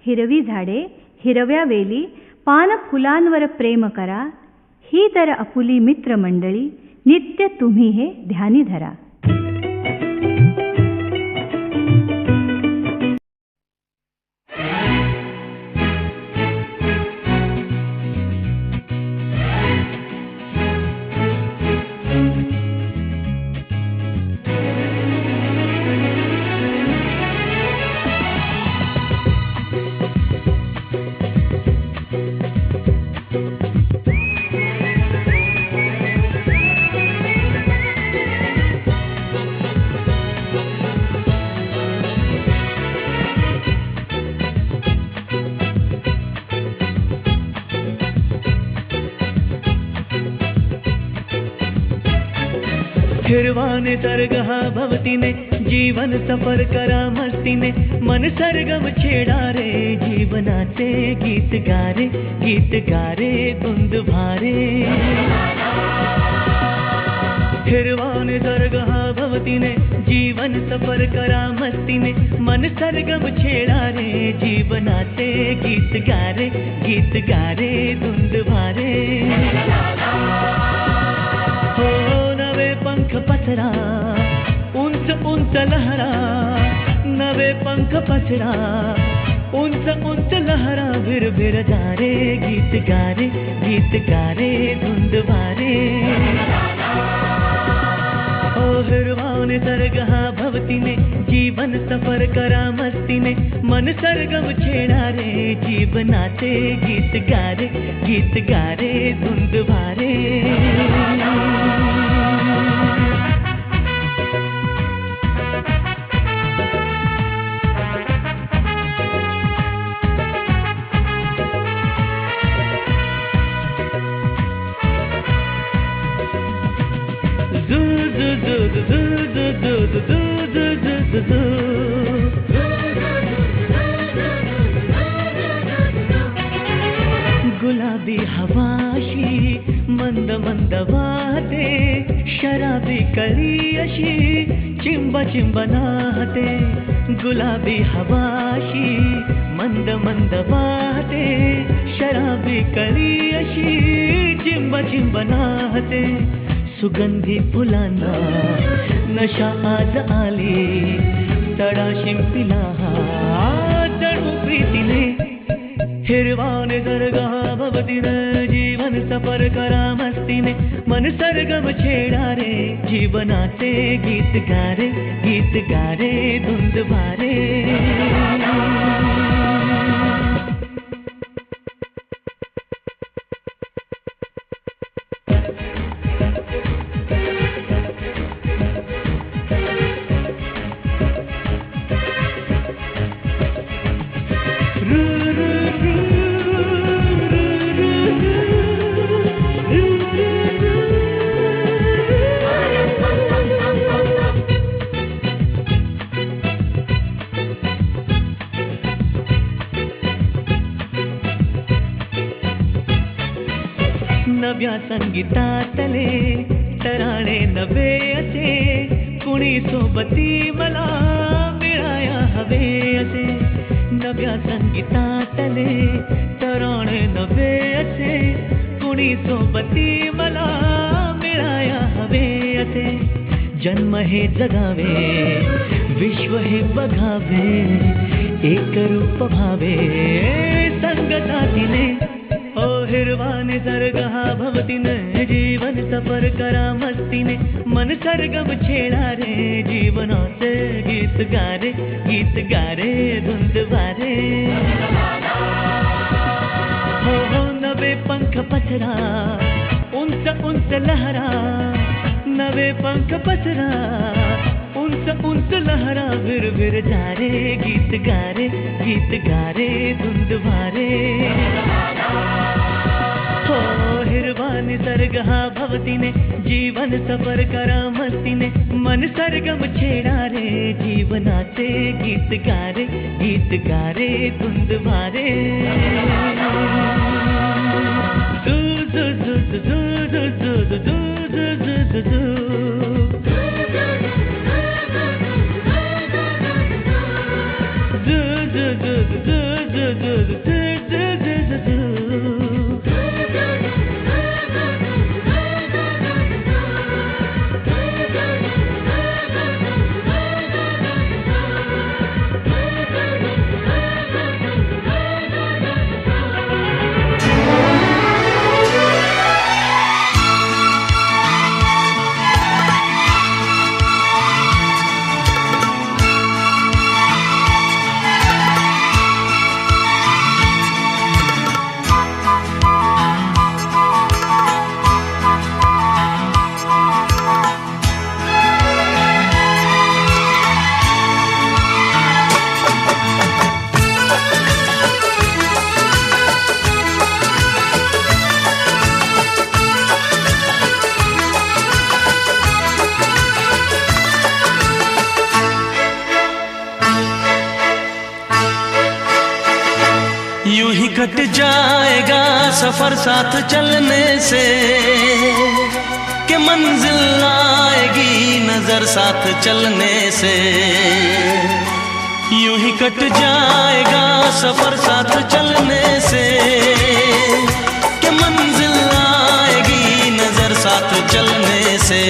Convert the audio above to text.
हिरवी झाडे, हिरव्या वेली, पान फुलांवर प्रेम करा. ही तर आपुली मित्रमंडळी, नित्य तुम्ही हे ध्यानी धरा. हिरवाने सर्ग हा भवतीने, जीवन सफर करा मस्तीने. मन सरगम छेडा रे, जीवनाचे गीत गारे, गीत गारे धुंद भारे. हिरवाने सर्ग हा भवतीने, जीवन सफर करा मस्तीने. मन सरगम छेडा रे, जीवनाचे गीत गारे, गीत गारे धुंद भारे. हो नवे पंख पसरा, उंच उंच लहरा. नवे पंख पसरा, उंच उंच लहरा. भिर भिर जारे, गीत गारे, गीत गारे धुंद भारे. ओ हिरवाने सर्ग हा भवतीने, जीवन सफर करा मस्तीने. मन सरगम छेडा रे, जीवनाचे गीत गारे, गीत गारे धुंद भारे. गुलाबी हवाशी मंद मंद वाहते, शराबी कळी अशी चिंब चिंब नाहते. गुलाबी हवाशी मंद मंद वाहते, शराबी कळी अशी चिंब चिंब नाहते. सुगंधी फुलांना नशा आज आली, तडा शिंपिला जणू प्रीतीने. हिरवाने सर्ग हा भवतीने, जीवन सफर करा मस्तीने. मन सरगम छेडा रे, जीवनाचे गीत गारे, गीत गारे धुंद भारे. नव्या संगीतातले तराणे नवे असे, कुणी सोबती मला मिळाया हवे असे. नव्या संगीतातले तराणे नवे असे, कुणी सोबती मला मिळाया हवे असे. जन्म हे जगावे, विश्व हे बघावे, एक रूप भावे संगतातीने. ओ हिरवाने सर्ग हा भवतीने, जीवन सफर करा मस्तीने. मन सरगम छेडा रे, जीवनाचे गीत गारे, गीत गारे धुंद भारे. हो हो नवे पंख पसरा, उंच उंच लहरा. नवे पंख पसरा, उंच उंच लहरा. भिर भिर जारे, गीत गारे, गीत गारे धुंद भारे. हो हिरवाने सर्ग हा भवतीने, जीवन सफर करा मस्तीने. मन सरगम छेडा रे, जीवनाचे गीत गारे, गीत गारे धुंद भारे. जू जू जू जू जू जू जू जू जू जू जू यूं ही कट जाएगा सफर साथ चलने से, कि मंजिल आएगी नजर साथ चलने से। यूं ही कट जाएगा सफर साथ चलने से, कि मंजिल आएगी नजर साथ चलने से।